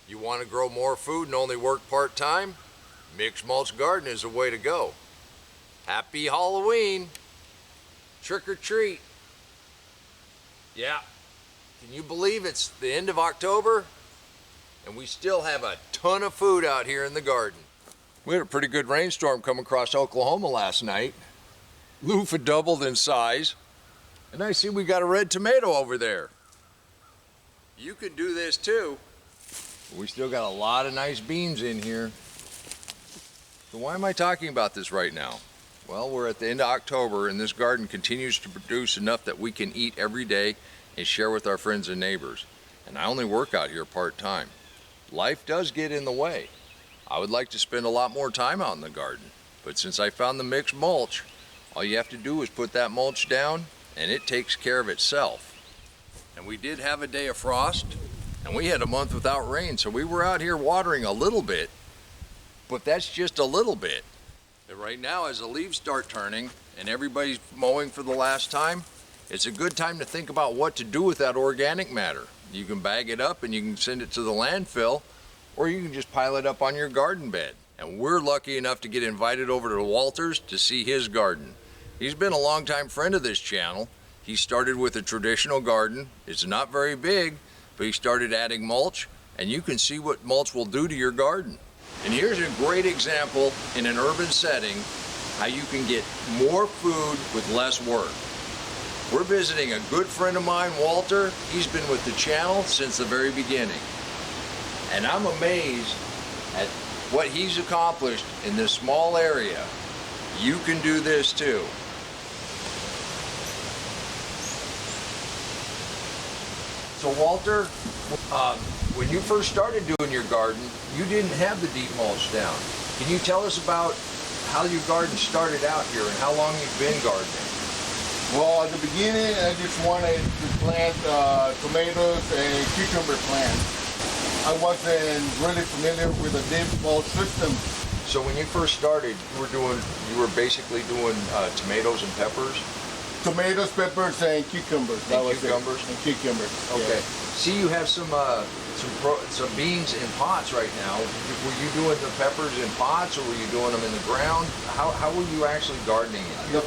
You want to grow more food and only work part-time? Mixed mulch garden is the way to go. Happy Halloween! Trick or treat! Yeah, can you believe it's the end of October? And we still have a ton of food out here in the garden. We had a pretty good rainstorm come across Oklahoma last night. Loofah doubled in size. And I see we got a red tomato over there. You can do this too. We still got a lot of nice beans in here. So why am I talking about this right now? Well, we're at the end of October and this garden continues to produce enough that we can eat every day and share with our friends and neighbors. And I only work out here part-time. Life does get in the way. I would like to spend a lot more time out in the garden, but since I found the mixed mulch, all you have to do is put that mulch down and it takes care of itself. And we did have a day of frost and we had a month without rain, so we were out here watering a little bit, but that's just a little bit. And right now, as the leaves start turning and everybody's mowing for the last time, it's a good time to think about what to do with that organic matter. You can bag it up and you can send it to the landfill, or you can just pile it up on your garden bed. And we're lucky enough to get invited over to Walter's to see his garden. He's been a longtime friend of this channel. He started with a traditional garden. It's not very big, but he started adding mulch, and you can see what mulch will do to your garden. And here's a great example in an urban setting how you can get more food with less work. We're visiting a good friend of mine, Walter. He's been with the channel since the very beginning. And I'm amazed at what he's accomplished in this small area. You can do this too. So Walter, when you first started doing your garden, you didn't have the deep mulch down. Can you tell us about how your garden started out here and how long you've been gardening? Well, at the beginning, I just wanted to plant tomatoes and cucumber plants. I wasn't really familiar with the deep mulch system. So when you first started, you were basically doing tomatoes and peppers? Tomatoes, peppers, and cucumbers. And cucumbers? And cucumbers. Okay. Yeah. See, you have some beans in pots right now. Were you doing the peppers in pots, or were you doing them in the ground? How were you actually gardening it?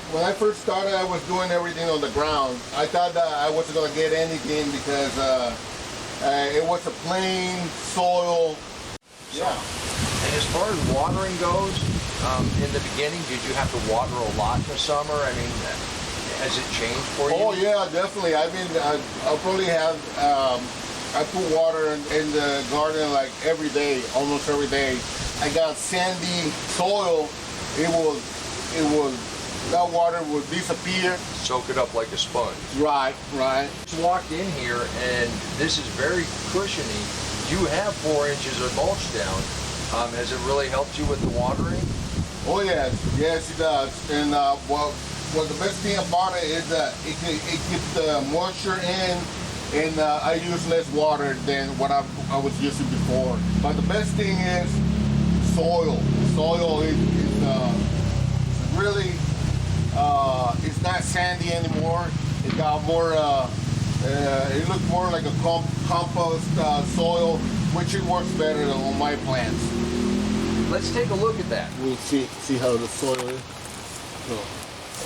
When I first started, I was doing everything on the ground. I thought that I wasn't going to get anything because it was a plain soil. Yeah. And as far as watering goes, in the beginning, did you have to water a lot in the summer? I mean, has it changed for you? Oh yeah, definitely. I probably have. I put water in the garden like every day, almost every day. I got sandy soil. That water would disappear. Soak it up like a sponge. Right, right. Just walked in here and this is very cushiony. You have 4 inches of mulch down. Has it really helped you with the watering? Oh yes, yes it does. And well, the best thing about it is that it keeps the moisture in, and I use less water than what I was using before. But the best thing is soil. Soil is really, it's not sandy anymore. It got more, it looks more like a compost soil, which it works better on my plants. Let's take a look at that. We'll see how the soil is. So.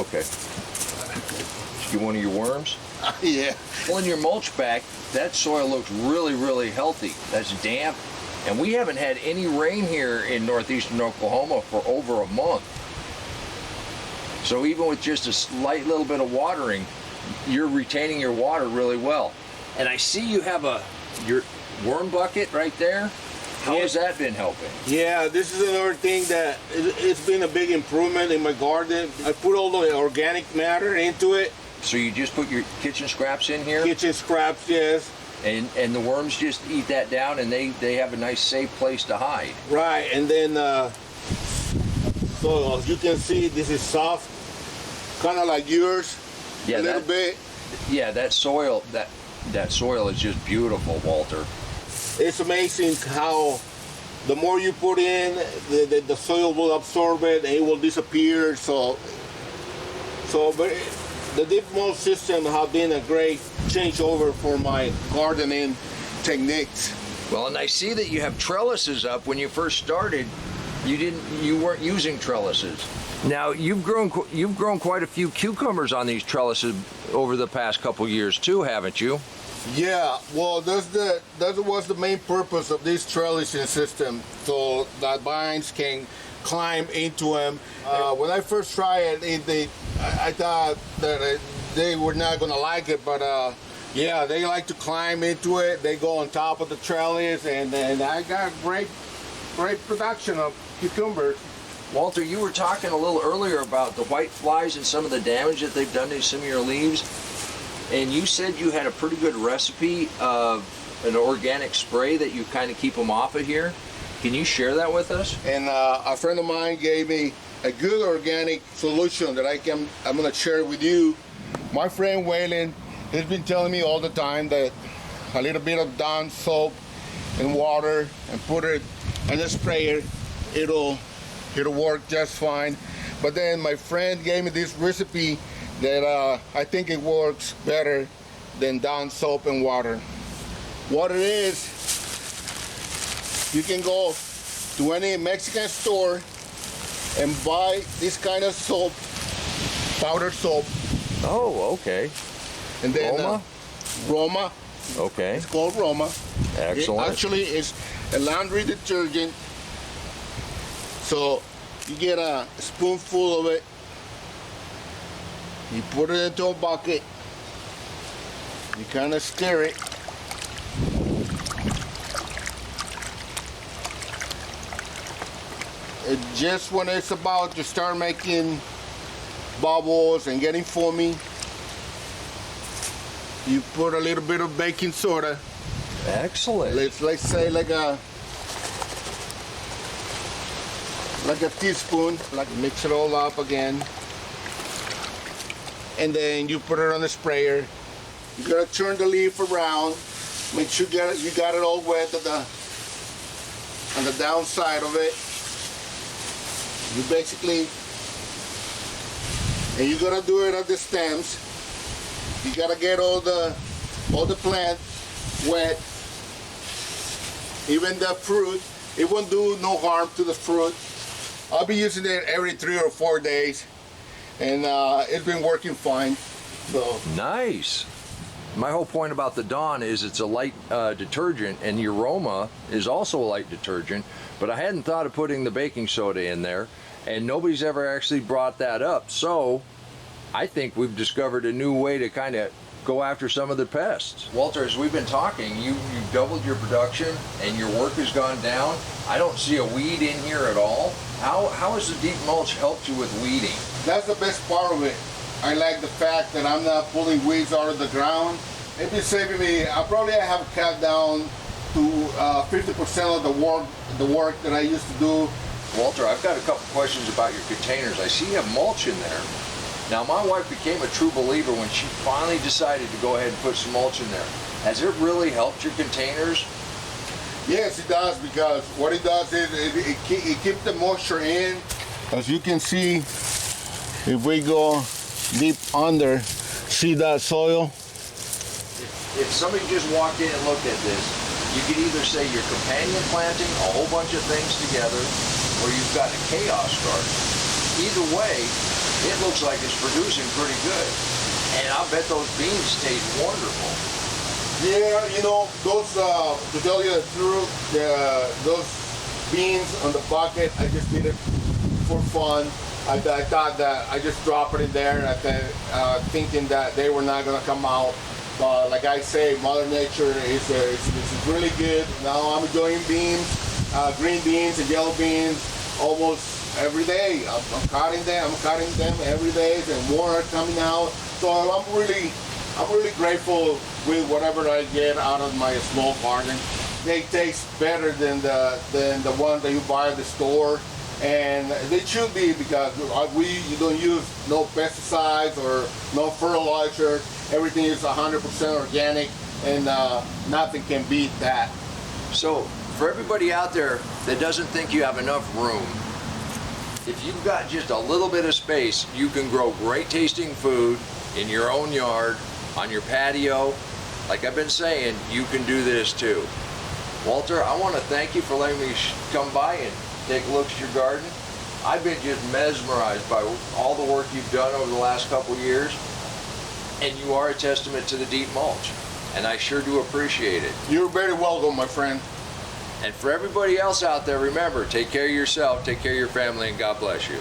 Okay. Just get one of your worms. Yeah. Pulling your mulch back, that soil looks really, really healthy. That's damp. And we haven't had any rain here in northeastern Oklahoma for over a month. So even with just a slight little bit of watering, you're retaining your water really well. And I see you have your worm bucket right there. How has that been helping? Yeah, this is another thing that it's been a big improvement in my garden. I put all the organic matter into it. So you just put your kitchen scraps in here? Kitchen scraps, yes. And the worms just eat that down and they have a nice safe place to hide. Right, and then so as you can see, this is soft, kind of like yours, yeah, a little bit. Yeah, that soil is just beautiful, Walter. It's amazing how the more you put in, the soil will absorb it and it will disappear. So but the deep mulch system has been a great changeover for my gardening techniques. Well, and I see that you have trellises up. When you first started, you weren't using trellises. Now you've grown quite a few cucumbers on these trellises over the past couple years too, haven't you? Yeah, well, that was the main purpose of this trellising system, so that vines can climb into them. When I first tried it, I thought that they were not going to like it, but yeah, they like to climb into it. They go on top of the trellis, and I got great production of cucumbers. Walter, you were talking a little earlier about the white flies and some of the damage that they've done to some of your leaves. And you said you had a pretty good recipe of an organic spray that you kind of keep them off of here. Can you share that with us? And a friend of mine gave me a good organic solution that I'm going to share with you. My friend Waylon has been telling me all the time that a little bit of Dawn soap and water and put it in a sprayer, it'll work just fine. But then my friend gave me this recipe that I think it works better than Dawn soap and water. What it is, you can go to any Mexican store and buy this kind of soap, powdered soap. Oh, okay. And then Roma. Okay. It's called Roma. Excellent. It actually is a laundry detergent. So you get a spoonful of it. You put it into a bucket. You kind of stir it. Just when it's about to start making bubbles and getting foamy, you put a little bit of baking soda. Excellent. Let's say like a teaspoon. Mix it all up again. And then you put it on the sprayer. You gotta turn the leaf around. Make sure you got it all wet on the downside of it. You basically, and you gotta do it at the stems. You gotta get all the plant wet. Even the fruit, it won't do no harm to the fruit. I'll be using it every 3 or 4 days, and it's been working fine. So nice. My whole point about the Dawn is it's a light detergent, and your Roma is also a light detergent, but I hadn't thought of putting the baking soda in there, and nobody's ever actually brought that up. So I think we've discovered a new way to kind of go after some of the pests. Walter, as we've been talking, you've doubled your production and your work has gone down. I don't see a weed in here at all. How has the deep mulch helped you with weeding? That's the best part of it. I like the fact that I'm not pulling weeds out of the ground. It's been saving me. I have cut down to 50% of the work that I used to do. Walter, I've got a couple questions about your containers. I see you have mulch in there. Now, my wife became a true believer when she finally decided to go ahead and put some mulch in there. Has it really helped your containers? Yes, it does, because what it does is it keeps the moisture in. As you can see, if we go deep under, see that soil? If somebody just walked in and looked at this, you could either say you're companion planting a whole bunch of things together, or you've got a chaos garden. Either way, it looks like it's producing pretty good. And I'll bet those beans taste wonderful. Yeah, you know, those, to tell you the truth, those beans on the bucket, I just did it for fun. I thought that I just drop it in there, thinking that they were not gonna come out. But like I say, Mother Nature is really good. Now I'm enjoying beans, green beans and yellow beans almost every day. I'm cutting them every day, and more are coming out. So I'm really grateful with whatever I get out of my small garden. They taste better than the one that you buy at the store, and they should be, because you don't use no pesticides or no fertilizer. Everything is 100% organic, and nothing can beat that. So for everybody out there that doesn't think you have enough room, if you've got just a little bit of space, you can grow great tasting food in your own yard, on your patio. Like I've been saying, you can do this too. Walter, I want to thank you for letting me come by and take a look at your garden. I've been just mesmerized by all the work you've done over the last couple years, and you are a testament to the deep mulch, and I sure do appreciate it. You're very welcome, my friend. And for everybody else out there, remember, take care of yourself, take care of your family, and God bless you.